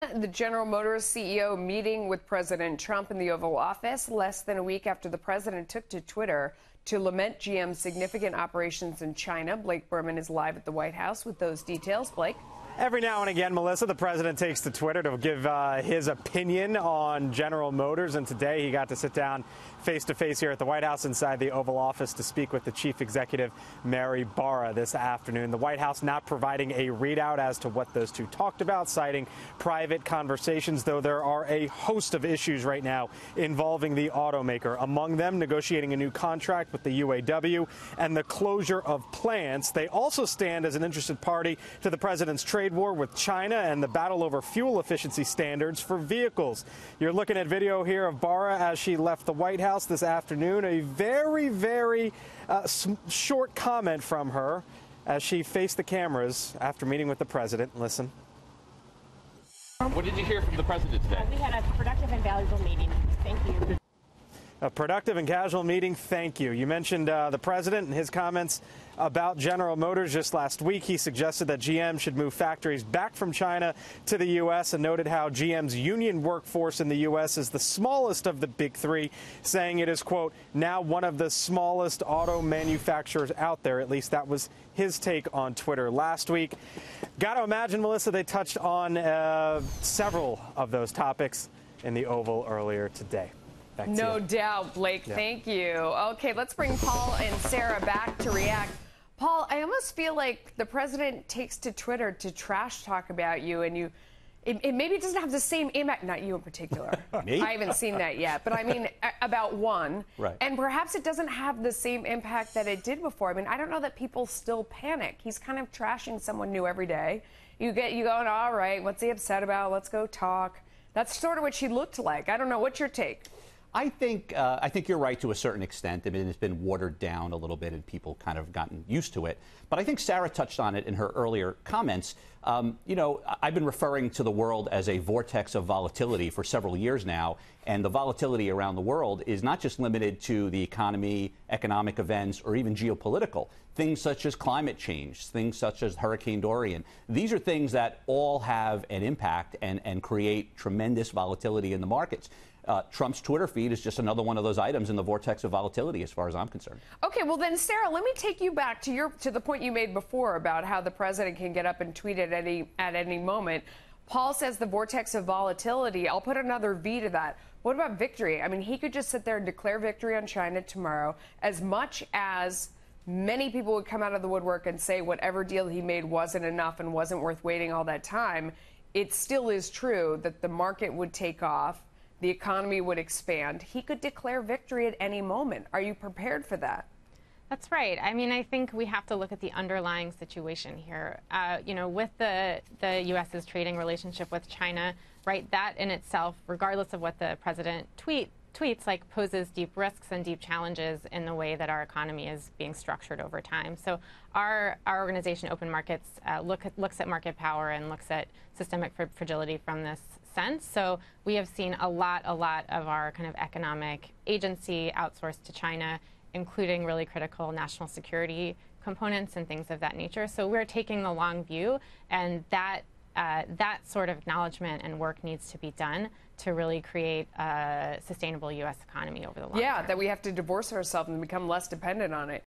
The General Motors CEO meeting with President Trump in the Oval Office less than a week after the president took to Twitter to lament GM's significant operations in China. Blake Burman is live at the White House with those details. Blake? Every now and again, Melissa, the president takes to Twitter to give his opinion on General Motors. And today he got to sit down face-to-face here at the White House inside the Oval Office to speak with the chief executive, Mary Barra, this afternoon. The White House not providing a readout as to what those two talked about, citing private conversations, though there are a host of issues right now involving the automaker. Among them, negotiating a new contract with the UAW and the closure of plants. They also stand as an interested party to the president's trade war with China and the battle over fuel efficiency standards for vehicles. You're looking at video here of Barra as she left the White House this afternoon. A very short comment from her as she faced the cameras after meeting with the president. Listen. What did you hear from the president today? We had a productive and valuable meeting. Thank you. A productive and casual meeting. Thank you. You mentioned the president and his comments about General Motors just last week. He suggested that GM should move factories back from China to the U.S. and noted how GM's union workforce in the U.S. is the smallest of the big three, saying it is, quote, now one of the smallest auto manufacturers out there. At least that was his take on Twitter last week. Got to imagine, Melissa, they touched on several of those topics in the Oval earlier today. No doubt, Blake. Yeah. Thank you. Okay, let's bring Paul and Sarah back to react. Paul, I almost feel like the president takes to Twitter to trash talk about you, and it maybe doesn't have the same impact, not you in particular. Me? I haven't seen that yet, but I mean about one. Right. And perhaps it doesn't have the same impact that it did before. I mean, I don't know that people still panic. He's kind of trashing someone new every day. You going, all right, what's he upset about? Let's go talk. That's sort of what she looked like. I don't know. What's your take? I think you're right to a certain extent. I mean, it's been watered down a little bit and people kind of gotten used to it. But I think Sarah touched on it in her earlier comments. You know, I've been referring to the world as a vortex of volatility for several years now. And the volatility around the world is not just limited to the economy, economic events, or even geopolitical. Things such as climate change, things such as Hurricane Dorian. These are things that all have an impact and create tremendous volatility in the markets. Trump's Twitter feed is just another one of those items in the vortex of volatility, as far as I'm concerned. Okay, well then, Sarah, let me take you back to the point you made before about how the president can get up and tweet at any moment. Paul says the vortex of volatility. I'll put another V to that. What about victory? I mean, he could just sit there and declare victory on China tomorrow, as much as many people would come out of the woodwork and say whatever deal he made wasn't enough and wasn't worth waiting all that time. It still is true that the market would take off. The economy would expand. He could declare victory at any moment. Are you prepared for that? That's right. I mean, I think we have to look at the underlying situation here. You know, with the U.S.'s trading relationship with China, right, that in itself, regardless of what the president tweets, like poses deep risks and deep challenges in the way that our economy is being structured over time. So our organization, Open Markets, looks at market power and looks at systemic fragility from this sense. So we have seen a lot of our kind of economic agency outsourced to China, including really critical national security components and things of that nature. So we're taking the long view, and that sort of acknowledgement and work needs to be done to really create a sustainable U.S. economy over the long term. Yeah, that we have to divorce ourselves and become less dependent on it.